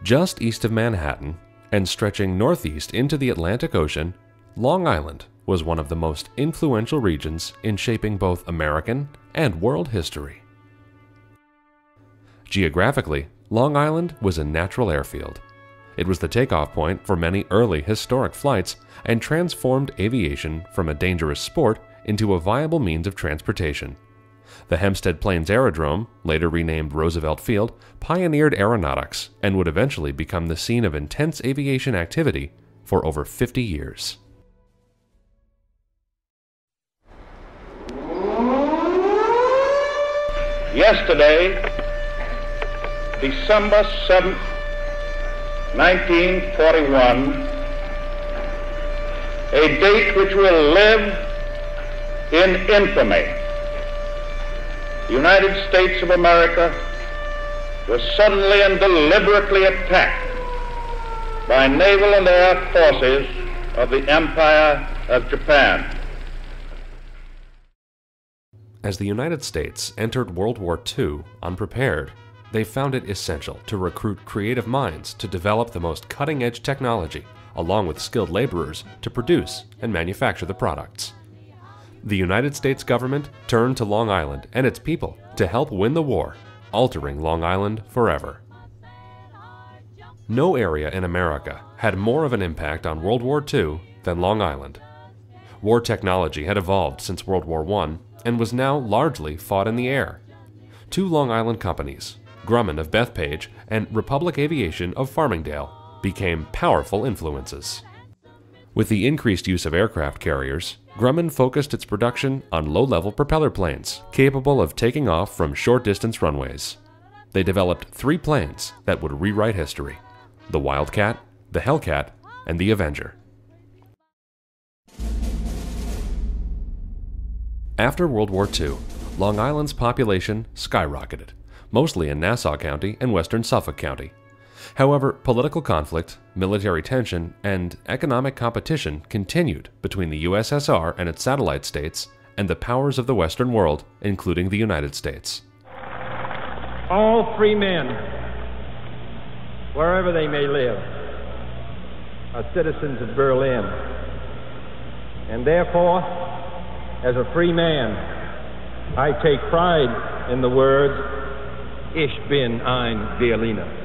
Just east of Manhattan and stretching northeast into the Atlantic Ocean, Long Island was one of the most influential regions in shaping both American and world history. Geographically, Long Island was a natural airfield. It was the takeoff point for many early historic flights and transformed aviation from a dangerous sport into a viable means of transportation. The Hempstead Plains Aerodrome, later renamed Roosevelt Field, pioneered aeronautics and would eventually become the scene of intense aviation activity for over 50 years. Yesterday, December 7th, 1941, a date which will live in infamy. The United States of America was suddenly and deliberately attacked by naval and air forces of the Empire of Japan. As the United States entered World War II unprepared, they found it essential to recruit creative minds to develop the most cutting-edge technology, along with skilled laborers to produce and manufacture the products. The United States government turned to Long Island and its people to help win the war, altering Long Island forever. No area in America had more of an impact on World War II than Long Island. War technology had evolved since World War I and was now largely fought in the air. Two Long Island companies, Grumman of Bethpage and Republic Aviation of Farmingdale, became powerful influences. With the increased use of aircraft carriers, Grumman focused its production on low-level propeller planes capable of taking off from short-distance runways. They developed 3 planes that would rewrite history: the Wildcat, the Hellcat, and the Avenger. After World War II, Long Island's population skyrocketed, mostly in Nassau County and western Suffolk County. However, political conflict, military tension, and economic competition continued between the USSR and its satellite states and the powers of the Western world, including the United States. All free men, wherever they may live, are citizens of Berlin, and therefore, as a free man, I take pride in the words, Ich bin ein Berliner.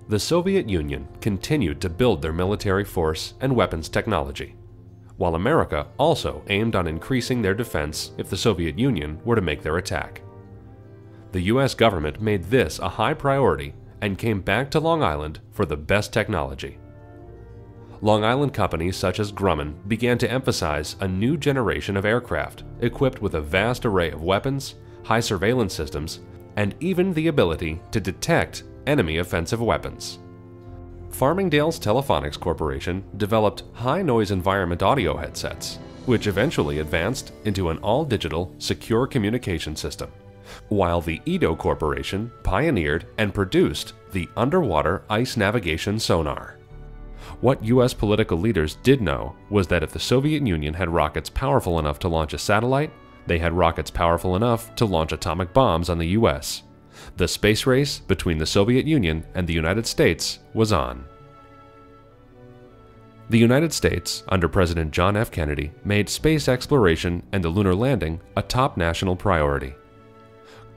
The Soviet Union continued to build their military force and weapons technology, while America also aimed on increasing their defense if the Soviet Union were to make their attack. The US government made this a high priority and came back to Long Island for the best technology. Long Island companies such as Grumman began to emphasize a new generation of aircraft equipped with a vast array of weapons, high surveillance systems, and even the ability to detect enemy offensive weapons. Farmingdale's Telephonics Corporation developed high-noise environment audio headsets, which eventually advanced into an all-digital, secure communication system, while the Edo Corporation pioneered and produced the underwater ice navigation sonar. What U.S. political leaders did know was that if the Soviet Union had rockets powerful enough to launch a satellite, they had rockets powerful enough to launch atomic bombs on the U.S. The space race between the Soviet Union and the United States was on. The United States, under President John F. Kennedy, made space exploration and the lunar landing a top national priority.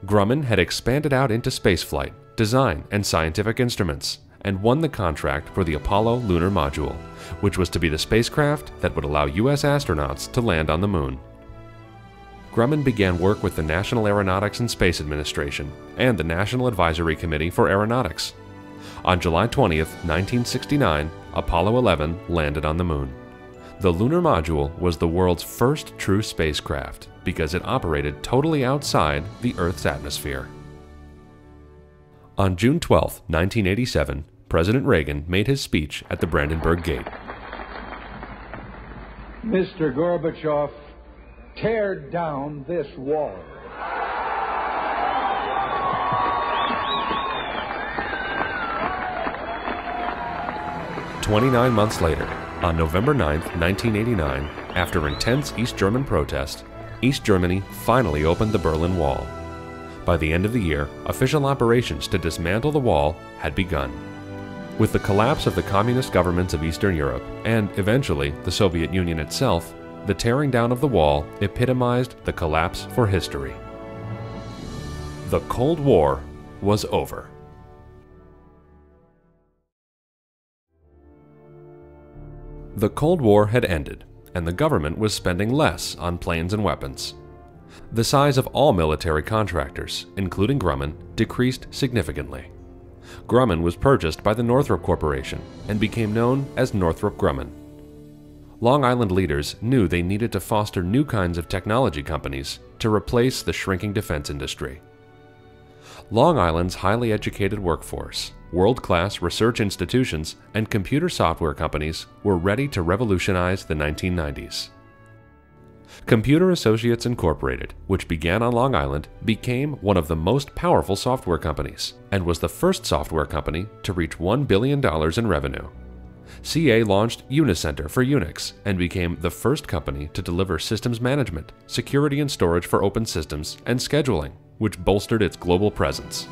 Grumman had expanded out into spaceflight, design, and scientific instruments, and won the contract for the Apollo lunar module, which was to be the spacecraft that would allow U.S. astronauts to land on the moon. Grumman began work with the National Aeronautics and Space Administration and the National Advisory Committee for Aeronautics. On July 20, 1969, Apollo 11 landed on the moon. The lunar module was the world's first true spacecraft because it operated totally outside the Earth's atmosphere. On June 12, 1987, President Reagan made his speech at the Brandenburg Gate. Mr. Gorbachev, tear down this wall. "29 months later, on November 9, 1989, after intense East German protest, East Germany finally opened the Berlin Wall. By the end of the year, official operations to dismantle the wall had begun. With the collapse of the communist governments of Eastern Europe, and eventually the Soviet Union itself, the tearing down of the wall epitomized the collapse for history. The Cold War was over. The Cold War had ended, and the government was spending less on planes and weapons. The size of all military contractors, including Grumman, decreased significantly. Grumman was purchased by the Northrop Corporation and became known as Northrop Grumman. Long Island leaders knew they needed to foster new kinds of technology companies to replace the shrinking defense industry. Long Island's highly educated workforce, world-class research institutions, and computer software companies were ready to revolutionize the 1990s. Computer Associates Incorporated, which began on Long Island, became one of the most powerful software companies and was the first software company to reach $1 billion in revenue. CA launched Unicenter for Unix and became the first company to deliver systems management, security and storage for open systems, and scheduling, which bolstered its global presence.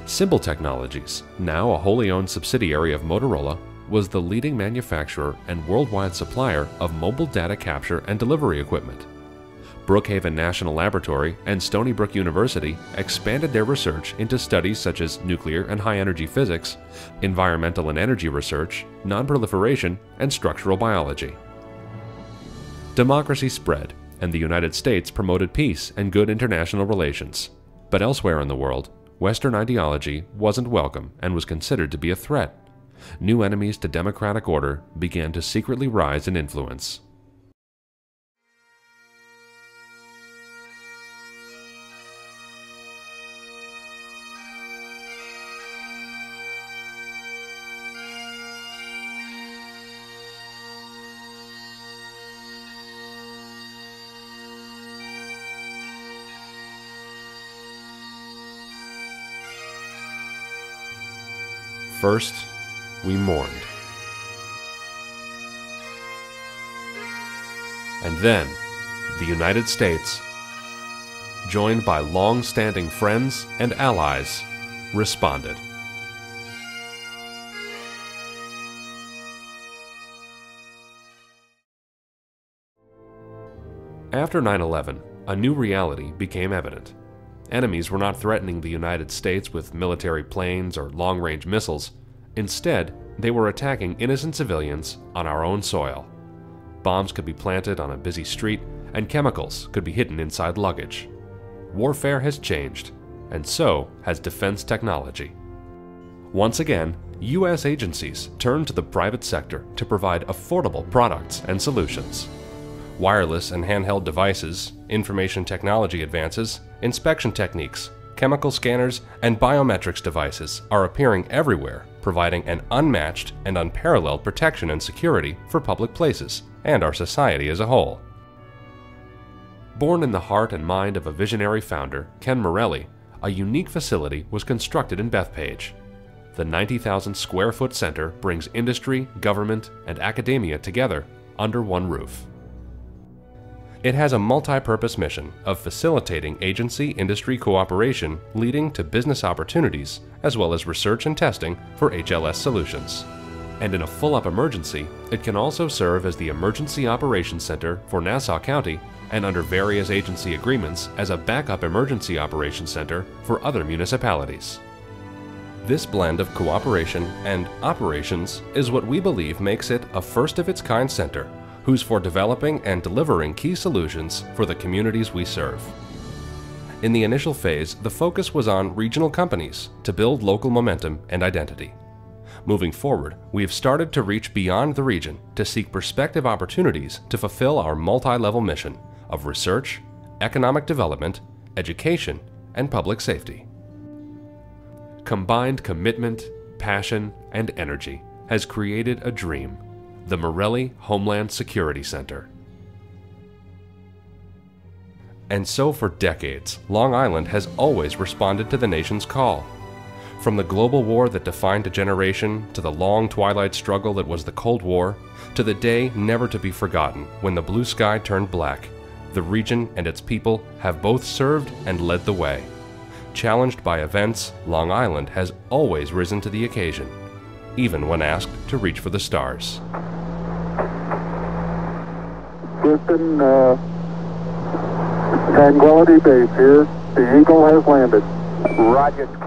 Symbol Technologies, now a wholly owned subsidiary of Motorola, was the leading manufacturer and worldwide supplier of mobile data capture and delivery equipment. Brookhaven National Laboratory and Stony Brook University expanded their research into studies such as nuclear and high-energy physics, environmental and energy research, non-proliferation, and structural biology. Democracy spread, and the United States promoted peace and good international relations. But elsewhere in the world, Western ideology wasn't welcome and was considered to be a threat. New enemies to democratic order began to secretly rise in influence. First, we mourned. And then, the United States, joined by long-standing friends and allies, responded. After 9/11, a new reality became evident. Enemies were not threatening the United States with military planes or long-range missiles. Instead, they were attacking innocent civilians on our own soil. Bombs could be planted on a busy street, and chemicals could be hidden inside luggage. Warfare has changed, and so has defense technology. Once again, U.S. agencies turned to the private sector to provide affordable products and solutions. Wireless and handheld devices, information technology advances, inspection techniques, chemical scanners, and biometrics devices are appearing everywhere, providing an unmatched and unparalleled protection and security for public places and our society as a whole. Born in the heart and mind of a visionary founder, Ken Morrelly, a unique facility was constructed in Bethpage. The 90,000 square foot center brings industry, government, and academia together under one roof. It has a multi-purpose mission of facilitating agency-industry cooperation leading to business opportunities, as well as research and testing for HLS solutions. And in a full-up emergency, it can also serve as the Emergency Operations Center for Nassau County and under various agency agreements as a backup emergency operations center for other municipalities. This blend of cooperation and operations is what we believe makes it a first-of-its-kind center who's for developing and delivering key solutions for the communities we serve. In the initial phase, the focus was on regional companies to build local momentum and identity. Moving forward, we have started to reach beyond the region to seek prospective opportunities to fulfill our multi-level mission of research, economic development, education, and public safety. Combined commitment, passion, and energy has created a dream: the Morrelly Homeland Security Center. And so for decades, Long Island has always responded to the nation's call. From the global war that defined a generation, to the long twilight struggle that was the Cold War, to the day never to be forgotten when the blue sky turned black, the region and its people have both served and led the way. challenged by events, Long Island has always risen to the occasion, even when asked to reach for the stars. Houston, Tranquility Base here. The Eagle has landed. Roger.